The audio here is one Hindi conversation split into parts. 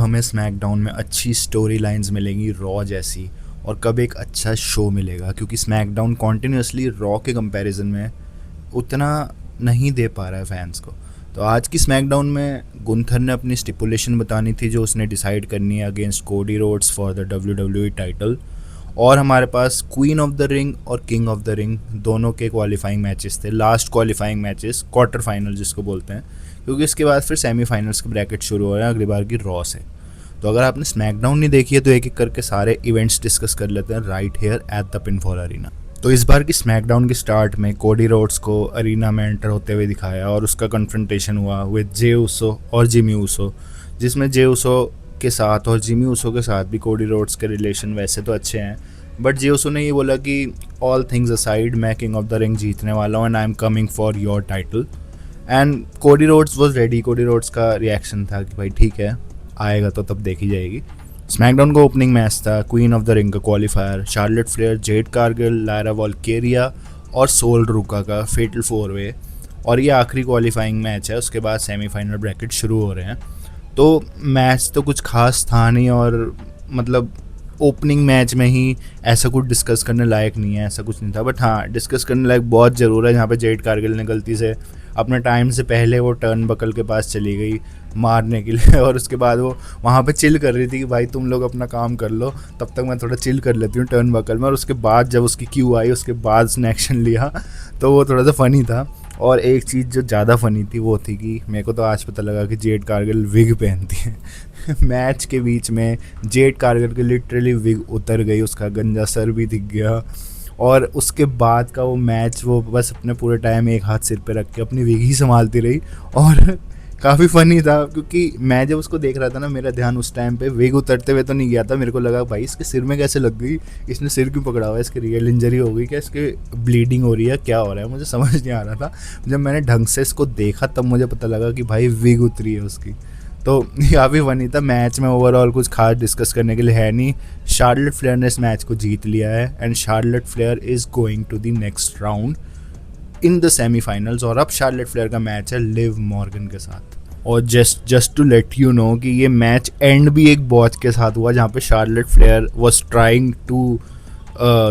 हमें स्मैकडाउन में अच्छी स्टोरी लाइन्स मिलेंगी रॉ जैसी, और कब एक अच्छा शो मिलेगा, क्योंकि स्मैकडाउन कॉन्टिन्यूसली रॉ के कंपैरिजन में उतना नहीं दे पा रहा है फैंस को। तो आज की स्मैकडाउन में गुंथर ने अपनी स्टिपुलेशन बतानी थी जो उसने डिसाइड करनी है against Cody Rhodes for the WWE title. और हमारे पास क्वीन ऑफ द रिंग और किंग ऑफ द रिंग दोनों के क्वालिफाइंग मैचेस थे, last qualifying matches, quarter final जिसको बोलते हैं, क्योंकि इसके बाद फिर सेमीफाइनल्स के ब्रैकेट शुरू हो रहे हैं अगली बार की रॉ से। तो अगर आपने स्मैकडाउन नहीं देखी है तो एक एक करके सारे इवेंट्स डिस्कस कर लेते हैं right here at the pinfall arena. तो इस बार की स्मैकडाउन के स्टार्ट में कोडी रोड्स को अरीना में एंटर होते हुए दिखाया और उसका कन्फ्रंटेशन हुआ विद जे ऊसो और जिमी ऊसो, जिसमें जे ऊसो के साथ और जिमी ऊसो के साथ भी कोडी रोड्स के रिलेशन वैसे तो अच्छे हैं, बट जे ऊसो ने ये बोला कि ऑल थिंग्स असाइड मैं किंग ऑफ द रिंग जीतने वाला हूँ and I am coming for your title. And Cody Rhodes was ready. कोडी रोड्स का रिएक्शन था कि भाई ठीक है, आएगा तो तब देखी जाएगी। स्मैकडाउन का ओपनिंग मैच था क्वीन ऑफ द रिंग का qualifier, Charlotte Flair, Jade Cargill, Lyra Valkyria और सोल रुका का फेटल 4-वे, और ये आखिरी क्वालिफाइंग मैच है। उसके बाद सेमीफाइनल ब्रैकेट शुरू हो रहे हैं। तो मैच तो कुछ खास था नहीं, और मतलब ओपनिंग मैच में ही ऐसा कुछ डिस्कस करने लायक नहीं है, ऐसा कुछ नहीं था। बट हाँ, डिस्कस करने लायक बहुत ज़रूर है, जहाँ पे जेड कारगिल ने गलती से अपने टाइम से पहले वो टर्न बकल के पास चली गई मारने के लिए, और उसके बाद वो वहाँ पे चिल कर रही थी कि भाई तुम लोग अपना काम कर लो, तब तक मैं थोड़ा चिल कर लेती हूँ टर्न बकल में। और उसके बाद जब उसकी क्यू आई, उसके बाद उसने एक्शन लिया, तो वो थोड़ा सा फ़नी था। और एक चीज़ जो ज़्यादा फ़नी थी वो थी कि मेरे को तो आज पता लगा कि जेड कारगिल विग पहनती है। मैच के बीच में जेड कारगिल की लिटरली विग उतर गई, उसका गंजा सर भी दिख गया, और उसके बाद का वो मैच वो बस अपने पूरे टाइम एक हाथ सिर पे रख के अपनी विग ही संभालती रही। और काफ़ी फ़नी था, क्योंकि मैं जब उसको देख रहा था ना, मेरा ध्यान उस टाइम पे विग उतरते हुए तो नहीं गया था। मेरे को लगा भाई इसके सिर में कैसे लग गई, इसने सिर क्यों पकड़ा हुआ है, इसकी रियल इंजरी हो गई क्या, इसके ब्लीडिंग हो रही है, क्या हो रहा है, मुझे समझ नहीं आ रहा था। जब मैंने ढंग से इसको देखा तब मुझे पता लगा कि भाई विग उतरी है उसकी। तो काफ़ी फनी था। मैच में ओवरऑल कुछ खास डिस्कस करने के लिए है नहीं। शार्लेट फ्लेयर ने इस मैच को जीत लिया है and Charlotte Flair is going to the next round in the semifinals. और अब शार्लेट फ्लेयर का मैच है लिव मॉर्गन के साथ। और just to let you know कि ये मैच एंड भी एक बॉच के साथ हुआ, जहाँ पे Charlotte Flair was trying to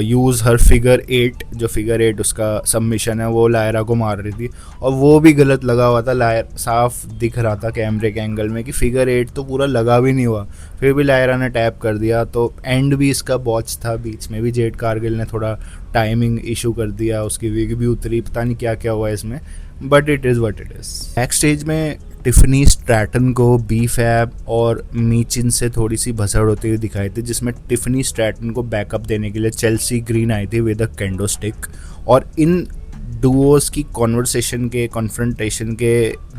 use her figure 8, जो फिगर 8 उसका सबमिशन है, वो लायरा को मार रही थी, और वो भी गलत लगा हुआ था। लायर साफ दिख रहा था कैमरे के एंगल में कि फिगर 8 तो पूरा लगा भी नहीं हुआ, फिर भी लायरा ने टैप कर दिया। तो एंड भी इसका बॉच था। बीच में भी जेड कारगिल ने थोड़ा टाइमिंग इशू कर दिया, उसकी विग भी उतरी, पता नहीं क्या क्या हुआ इसमें, but it is what it is. Back stage में टिफनी स्ट्रैटन को बी-फैब और मीचिन से थोड़ी सी भसड़ होती हुई दिखाई थी, जिसमें टिफनी स्ट्रैटन को बैकअप देने के लिए चेल्सी ग्रीन आई थी विद अ कैंडो स्टिक। और इन डुओस की कॉन्वर्सेशन के कॉन्फ्रंटेशन के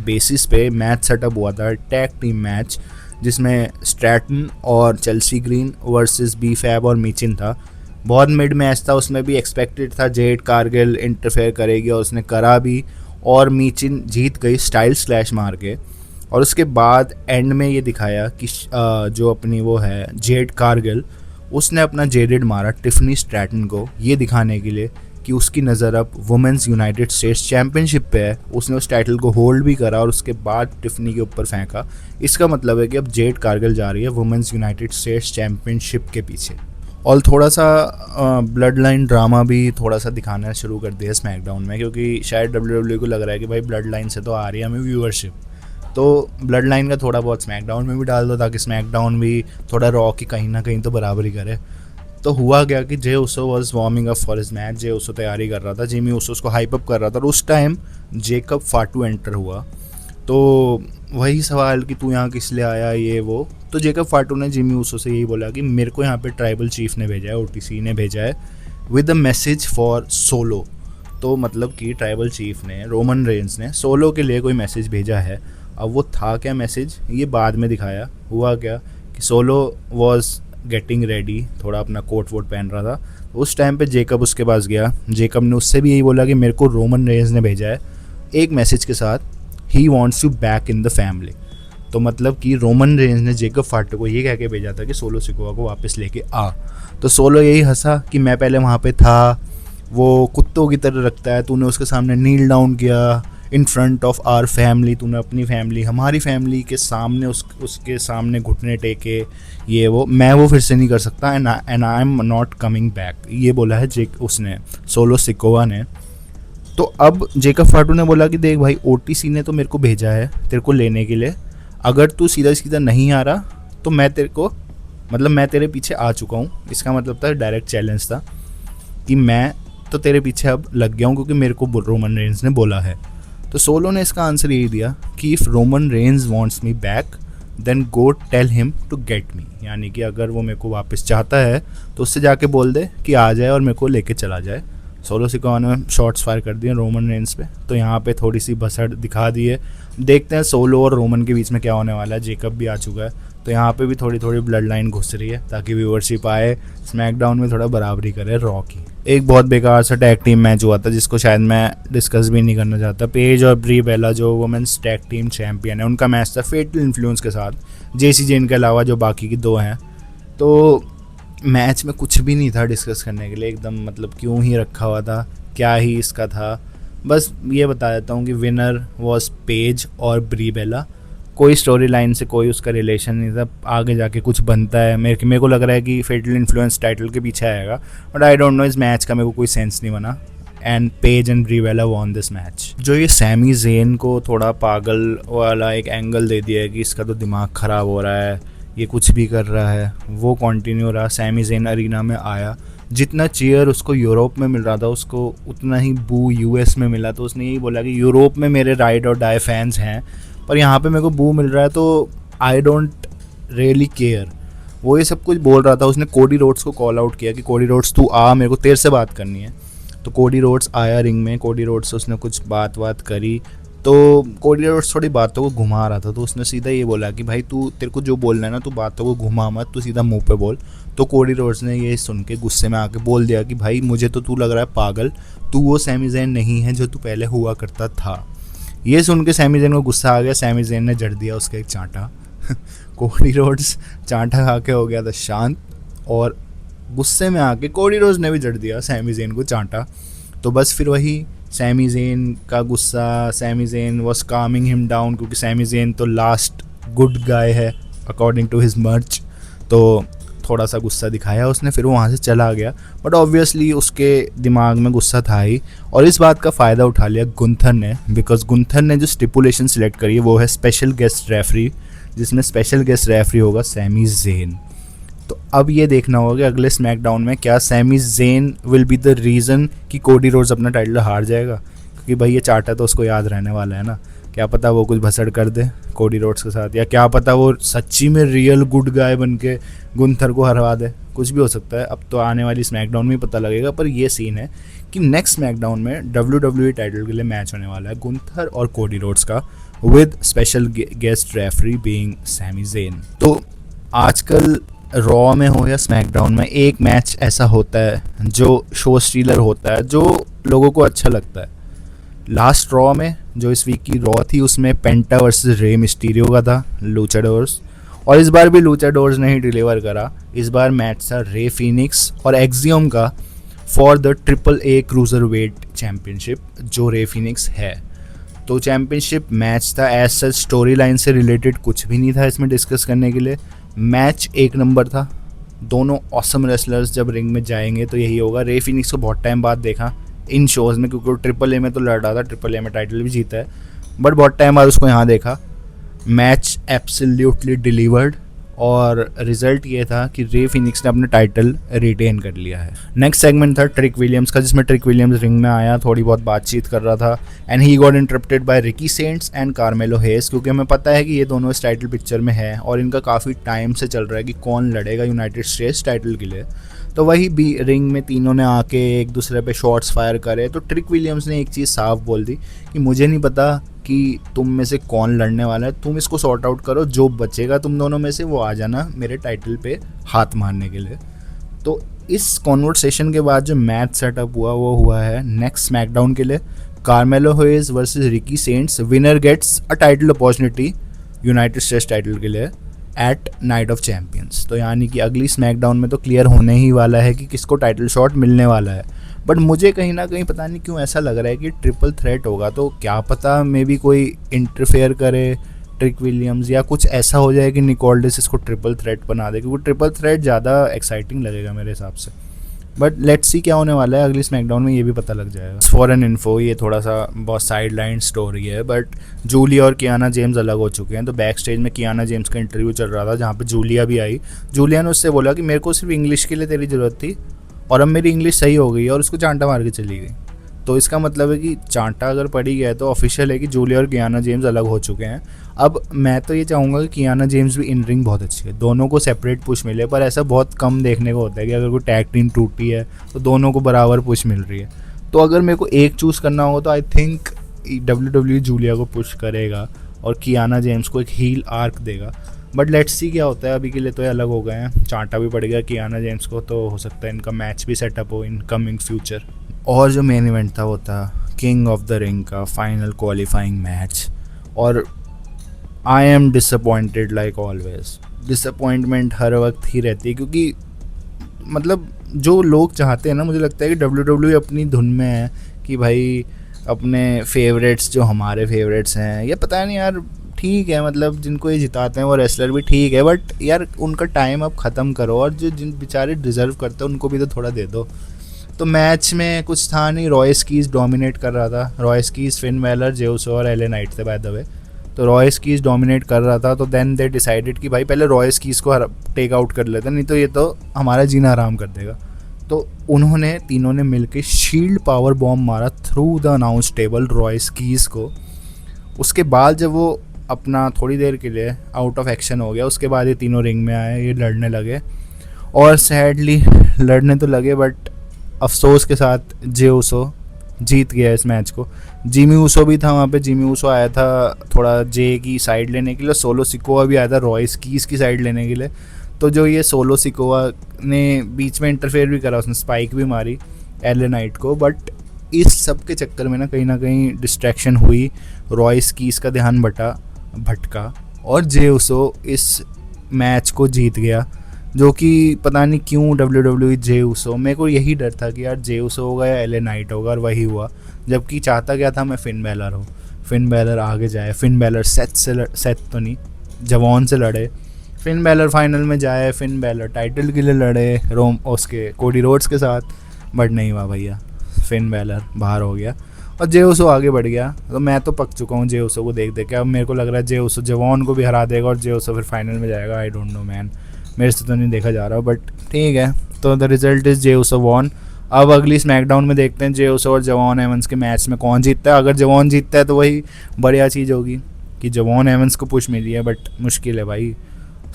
बेसिस पे मैच सेटअप हुआ था, टैग टीम मैच, जिसमें स्ट्रैटन और चेल्सी ग्रीन वर्सेस बी-फैब और मीचिन था। बहुत मिड मैच था, उसमें भी एक्सपेक्टेड था जेड कारगिल इंटरफेयर करेगी, और उसने करा भी, और मीचिन जीत गई स्टाइल स्लैश मार के। और उसके बाद एंड में ये दिखाया कि जो अपनी वो है जेड कारगिल, उसने अपना जेडेड मारा टिफनी स्ट्रैटन को, ये दिखाने के लिए कि उसकी नज़र अब वुमेंस यूनाइटेड स्टेट्स चैम्पियनशिप पे है। उसने उस टाइटल को होल्ड भी करा और उसके बाद टिफनी के ऊपर फेंका। इसका मतलब है कि अब जेड कारगिल जा रही है वुमेंस यूनाइटेड स्टेट्स चैम्पियनशिप के पीछे। और थोड़ा सा ब्लड लाइन ड्रामा भी थोड़ा सा दिखाना शुरू कर दिया स्मैकडाउन में, क्योंकि शायद WWE को लग रहा है कि भाई ब्लड लाइन से तो आ रही है हमें व्यूअरशिप, तो ब्लड लाइन का थोड़ा बहुत स्मैकडाउन में भी डाल दो, ताकि स्मैकडाउन भी थोड़ा रॉ की कहीं ना कहीं तो बराबरी करे। तो हुआ गया कि Jey Uso was warming up for his match, Jey Uso तैयारी कर रहा था, जिमी उसो उसको हाइप अप कर रहा था, और उस टाइम जेकब फाटू एंटर हुआ। तो वही सवाल कि तू यहाँ किस लिए आया, ये वो। तो जेकब फाटू ने जिमी ऊसो से यही बोला कि मेरे को यहाँ पे ट्राइबल चीफ ने भेजा है, OTC ने भेजा है with a message for solo. तो मतलब कि ट्राइबल चीफ ने, रोमन रेंस ने सोलो के लिए कोई मैसेज भेजा है। अब वो था क्या मैसेज, ये बाद में दिखाया। हुआ क्या कि सोलो वॉज गेटिंग रेडी, थोड़ा अपना कोट वोट पहन रहा था। उस टाइम पे जेकब उसके पास गया, जेकब ने उससे भी यही बोला कि मेरे को रोमन रेंस ने भेजा है एक मैसेज के साथ, he wants you back in the family. तो मतलब कि रोमन रेंस ने जेकब फाटू को ये कह के भेजा था कि सोलो सिकोवा को वापस लेके आ। तो सोलो यही हंसा कि मैं पहले वहाँ पे था, वो कुत्तों की तरह रखता है, तूने उसके सामने नील डाउन किया, in front of our family, तूने अपनी फैमिली, हमारी फैमिली के सामने उसके सामने घुटने टेके, ये वो, मैं वो फिर से नहीं कर सकता, and I am not coming back, ये बोला है उसने, सोलो सिकोवा ने। तो अब जेकब फाटू ने बोला कि देख भाई, ओटीसी ने तो मेरे को भेजा है तेरे को लेने के लिए, अगर तू सीधा सीधा नहीं आ रहा तो मैं तेरे को, मतलब मैं तेरे पीछे आ चुका हूँ। इसका मतलब था, डायरेक्ट चैलेंज था कि मैं तो तेरे पीछे अब लग गया हूँ क्योंकि मेरे को रोमन रेंज ने बोला है। तो सोलो ने इसका आंसर यही दिया कि if Roman Reigns wants me back then go tell him to get me, यानी कि अगर वो मेरे को वापस चाहता है तो उससे जाके बोल दे कि आ जाए और मेरे को लेके चला जाए। सोलो सिकोवा ने शॉट्स फायर कर दिए रोमन रेंज पे, तो यहाँ पे थोड़ी सी भसड़ दिखा दी है। देखते हैं सोलो और रोमन के बीच में क्या होने वाला है। जेकब भी आ चुका है, तो यहाँ पे भी थोड़ी थोड़ी ब्लड लाइन घुस रही है ताकि व्यूअरशिप आए, स्मैकडाउन में थोड़ा बराबरी करे रॉ की। एक बहुत बेकार सा टैग टीम मैच हुआ था जिसको शायद मैं डिस्कस भी नहीं करना चाहता। पेज और ब्री बेला जो वुमेन्स टैग टीम चैम्पियन है, उनका मैच था फेटल इन्फ्लुएंस के साथ, जेसी जेन के अलावा जो बाकी की दो हैं। तो मैच में कुछ भी नहीं था डिस्कस करने के लिए, एकदम मतलब क्यों ही रखा हुआ था, क्या ही इसका था। बस ये बता देता हूँ कि विनर वॉज पेज और ब्री बेला। कोई स्टोरी लाइन से कोई उसका रिलेशन नहीं था, आगे जाके कुछ बनता है। मेरे को लग रहा है कि फेटल इन्फ्लुएंस टाइटल के पीछे आएगा, बट आई डोंट नो, इस मैच का मेरे को कोई सेंस नहीं बना। And Paige and Brie Bella won this match. जो ये सैमी जेन को थोड़ा पागल वाला एक एंगल दे दिया है कि इसका तो दिमाग ख़राब हो रहा है, ये कुछ भी कर रहा है, वो कंटिन्यू रहा। सैमी जेन अरीना में आया, जितना चीयर उसको यूरोप में मिल रहा था उसको उतना ही बू यूएस में मिला। तो उसने यही बोला कि यूरोप में मेरे राइड और डाई फैंस हैं, पर यहाँ पे मेरे को बू मिल रहा है तो आई डोंट रियली केयर। वो ये सब कुछ बोल रहा था। उसने कोडी रोड्स को कॉल आउट किया कि कोडी रोड्स तू आ, मेरे को तेरे से बात करनी है। तो कोडी रोड्स आया रिंग में, कोडी रोड्स से उसने कुछ बात करी, तो कोडी रोड्स थोड़ी बातों को घुमा रहा था। तो उसने सीधा ये बोला कि भाई तू, तेरे को जो बोलना है ना, तू बातों को घुमा मत, तू सीधा मुंह पे बोल। तो कोडी रोड्स ने ये सुन के गुस्से में आके बोल दिया कि भाई मुझे तो तू लग रहा है पागल, तू वो सैमी ज़ेन नहीं है जो तू पहले हुआ करता था। ये सुन के सैमी ज़ेन को गुस्सा आ गया, सैमी ज़ेन ने जड़ दिया उसका एक चांटा। कोडी रोड्स चांटा खा के हो गया था शांत, और गुस्से में आके कोडी रोड्स ने भी जड़ दिया सैमी ज़ेन को चांटा। तो बस फिर वही सैमी ज़ेन का गुस्सा, Sami Zayn was calming him down, क्योंकि सैमी ज़ेन तो लास्ट गुड गाय है अकॉर्डिंग टू हिज मर्च। तो थोड़ा सा गुस्सा दिखाया उसने, फिर वो वहाँ से चला गया। बट ऑब्वियसली उसके दिमाग में गुस्सा था ही, और इस बात का फ़ायदा उठा लिया गुंथर ने, बिकॉज गुंथर ने जो स्टिपुलेशन सिलेक्ट करी है वो है स्पेशल गेस्ट रेफरी, जिसमें स्पेशल गेस्ट रेफरी होगा सैमी ज़ेन। तो अब ये देखना होगा कि अगले स्मैकडाउन में क्या Sami Zayn will be the reason कि कोडी रोड्स अपना टाइटल हार जाएगा, क्योंकि भाई ये चाटा तो उसको याद रहने वाला है ना। क्या पता वो कुछ भसड़ कर दे कोडी रोड्स के साथ, या क्या पता वो सच्ची में रियल गुड गाय बन के गुंथर को हरवा दे, कुछ भी हो सकता है। अब तो आने वाली स्मैकडाउन में ही पता लगेगा। पर ये सीन है कि नेक्स्ट स्मैकडाउन में WWE टाइटल के लिए मैच होने वाला है गुंथर और कोडी रोड्स का, with special guest referee being Sami Zayn. तो आजकल रॉ में हो या स्मैकडाउन में एक मैच ऐसा होता है जो शो स्टीलर होता है, जो लोगों को अच्छा लगता है। लास्ट रॉ में जो इस वीक की रॉ थी उसमें पेंटा वर्सेस रे मिस्टीरियो का था, लूचाडोर्स, और इस बार भी लूचाडोर्स ने ही डिलीवर करा। इस बार मैच था रे फिनिक्स और एक्सियम का for the AAA cruiserweight championship, जो रे फिनिक्स है। तो चैम्पियनशिप मैच था, एज सच स्टोरी लाइन से रिलेटेड कुछ भी नहीं था इसमें डिस्कस करने के लिए। मैच एक नंबर था, दोनों ऑसम रेसलर्स जब रिंग में जाएंगे तो यही होगा। रे फिनिक्स को बहुत टाइम बाद देखा इन शोज़ में, क्योंकि वो AAA में तो लड़ रहा था, AAA में टाइटल भी जीता है, बट बहुत टाइम बाद उसको यहाँ देखा। मैच एब्सोल्युटली डिलीवर्ड, और रिजल्ट ये था कि रे फिनिक्स ने अपना टाइटल रिटेन कर लिया है। नेक्स्ट सेगमेंट था ट्रिक विलियम्स का, जिसमें ट्रिक विलियम्स रिंग में आया, थोड़ी बहुत बातचीत कर रहा था, and he got interrupted by Ricky Saints and Carmelo Hayes, क्योंकि हमें पता है कि ये दोनों इस टाइटल पिक्चर में है और इनका काफ़ी टाइम से चल रहा है कि कौन लड़ेगा यूनाइटेड स्टेट्स टाइटल के लिए। तो वही भी रिंग में तीनों ने आके एक दूसरे पे शॉट्स फायर करे। तो ट्रिक विलियम्स ने एक चीज़ साफ बोल दी कि मुझे नहीं पता कि तुम में से कौन लड़ने वाला है, तुम इसको सॉर्ट आउट करो, जो बचेगा तुम दोनों में से वो आ जाना मेरे टाइटल पे हाथ मारने के लिए। तो इस कॉन्वर्सेशन के बाद जो मैच सेटअप हुआ वो हुआ है नेक्स्ट स्मैकडाउन के लिए, Carmelo Hayes versus Ricky Saints, winner gets a title opportunity United States title के लिए, एट नाइट ऑफ चैम्पियंस। तो यानी कि अगली स्मैकडाउन में तो क्लियर होने ही वाला है कि किसको टाइटल शॉट मिलने वाला है। बट मुझे कहीं ना कहीं पता नहीं क्यों ऐसा लग रहा है कि ट्रिपल थ्रेट होगा। तो क्या पता मे बी कोई इंटरफेयर करे, ट्रिक विलियम्स या कुछ ऐसा हो जाए कि निक ऑल्डिस इसको ट्रिपल थ्रेट बना दे, क्योंकि ट्रिपल थ्रेट ज़्यादा एक्साइटिंग लगेगा मेरे हिसाब से। बट लेट्स सी क्या होने वाला है अगली स्मैकडाउन में, ये भी पता लग जाएगा। फॉर एन इन्फो, ये थोड़ा सा बहुत साइड लाइन स्टोरी है, बट जूलिया और कियाना जेम्स अलग हो चुके हैं। तो बैक स्टेज में कियाना जेम्स का इंटरव्यू चल रहा था जहाँ पे जूलिया भी आई। जूलिया ने उससे बोला कि मेरे को सिर्फ इंग्लिश के लिए तेरी ज़रूरत थी और अब मेरी इंग्लिश सही हो गई है, और उसको चांटा मार के चली गई। तो इसका मतलब है कि चांटा अगर पड़ी गया है तो ऑफिशियल है कि जूलिया और कियाना जेम्स अलग हो चुके हैं। अब मैं तो ये चाहूँगा कि कियाना जेम्स भी इन रिंग बहुत अच्छी है, दोनों को सेपरेट पुश मिले, पर ऐसा बहुत कम देखने को होता है कि अगर कोई टैग टीम टूटी है तो दोनों को बराबर पुश मिल रही है। तो अगर मेरे को एक चूज़ करना होगा तो आई थिंक WWE जूलिया को पुश करेगा और कियाना जेम्स को एक हील आर्क देगा। बट लेट्स सी क्या होता है। अभी के लिए तो ये अलग हो गए हैं, चांटा भी पड़ गया कियाना जेम्स को, तो हो सकता है इनका मैच भी सेटअप हो इन कमिंग फ्यूचर। और जो मेन इवेंट था वो था किंग ऑफ द रिंग का फाइनल क्वालिफाइंग मैच, और I am disappointed like always. Disappointment हर वक्त ही रहती है, क्योंकि मतलब जो लोग चाहते हैं ना, मुझे लगता है कि WWE अपनी धुन में है कि भाई अपने फेवरेट्स जो हमारे फेवरेट्स हैं, या पता नहीं यार, ठीक है मतलब जिनको ये जिताते हैं वो रेसलर भी ठीक है, बट यार उनका टाइम अब ख़त्म करो और जो जिन बेचारे डिज़र्व करते हैं उनको भी तो थोड़ा दे दो। तो मैच में कुछ था नहीं, रॉय स्कीज डोमिनेट कर रहा था। रॉय स्कीज, फिन बैलर, जे उसो और एले नाइट थे बाय द वे। तो रॉय स्कीज डोमिनेट कर रहा था, तो देन दे डिसाइडेड कि भाई पहले रॉय स्कीज को टेक आउट कर लेते, नहीं तो ये तो हमारा जीना आराम कर देगा। तो उन्होंने तीनों ने मिलकर शील्ड पावर बॉम्ब मारा through the announce table Roy skis को। उसके बाद जब वो अपना थोड़ी देर के लिए आउट ऑफ एक्शन हो गया, उसके बाद ये तीनों रिंग में आए, ये लड़ने लगे, और सैडली लड़ने तो लगे बट अफसोस के साथ जे उसो जीत गया इस मैच को। जिमी उसो भी था वहाँ पे, जिमी उसो आया था थोड़ा जे की साइड लेने के लिए, सोलो सिकोआ भी आया था रॉय स्कीज की साइड लेने के लिए। तो जो ये सोलो सिकोआ ने बीच में इंटरफेयर भी करा, उसने स्पाइक भी मारी एले नाइट को, बट इस सब के चक्कर में ना कहीं डिस्ट्रैक्शन हुई, रॉय स्कीज का ध्यान भटका और जे उसो इस मैच को जीत गया। जो कि पता नहीं क्यों WWE जे उसो, मेरे को यही डर था कि यार जे उसो होगा या एले नाइट होगा, और वही हुआ। जबकि चाहता क्या था मैं फिन बैलर हो, फिन बैलर आगे जाए, फिन बैलर सेथ तो नहीं, जवान से लड़े, फिन बैलर फाइनल में जाए, फिन बैलर टाइटल के लिए लड़े उसके कोडी रोड्स के साथ, बट नहीं हुआ भैया, फिन बैलर बाहर हो गया और जे उसो आगे बढ़ गया। तो मैं तो पक चुका हूँ जे उसो को देख के। अब मेरे को लग रहा है जे उसो जवान को भी हरा देगा और जे उसो फिर फाइनल में जाएगा। आई डोंट नो मैन, मेरे से तो नहीं देखा जा रहा, बट ठीक है। तो the result is Jey Uso won. अब अगली स्मैकडाउन में देखते हैं जे उसो और जवान एवंस के मैच में कौन जीतता है। अगर जवान जीतता है तो वही बढ़िया चीज़ होगी कि जवान एवंस को पुश मिली है, बट मुश्किल है भाई,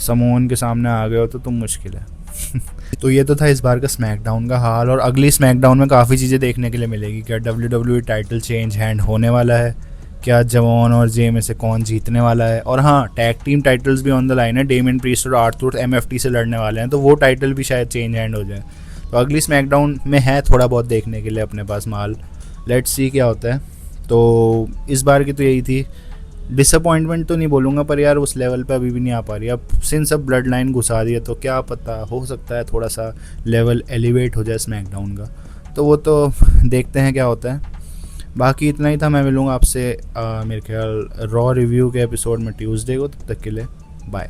समोन के सामने आ गए हो तो तुम मुश्किल है। तो ये तो था इस बार का स्मैकडाउन का हाल, और अगली स्मैकडाउन में काफ़ी चीज़ें देखने के लिए मिलेगी। क्या WWE टाइटल चेंज हैंड होने वाला है, क्या जवान और जे में से कौन जीतने वाला है, और हाँ टैग टीम टाइटल्स भी ऑन द लाइन है। डेमियन प्रीस्ट और आर्थर MFT से लड़ने वाले हैं, तो वो टाइटल भी शायद चेंज हैंड हो जाए। तो अगली स्मैकडाउन में है थोड़ा बहुत देखने के लिए अपने पास माल, लेट्स सी क्या होता है। तो इस बार की तो यही थी। डिसअपॉइंटमेंट तो नहीं बोलूँगा, पर यार उस लेवल पे अभी भी नहीं आ पा रही। अब सिंस अब ब्लड लाइन घुसा दी है तो क्या पता, हो सकता है थोड़ा सा लेवल एलिवेट हो जाए स्मैकडाउन का, तो वो तो देखते हैं क्या होता है। बाकी इतना ही था। मैं मिलूँगा आपसे मेरे ख्याल रॉ रिव्यू के एपिसोड में ट्यूसडे को। तब तक के लिए बाय।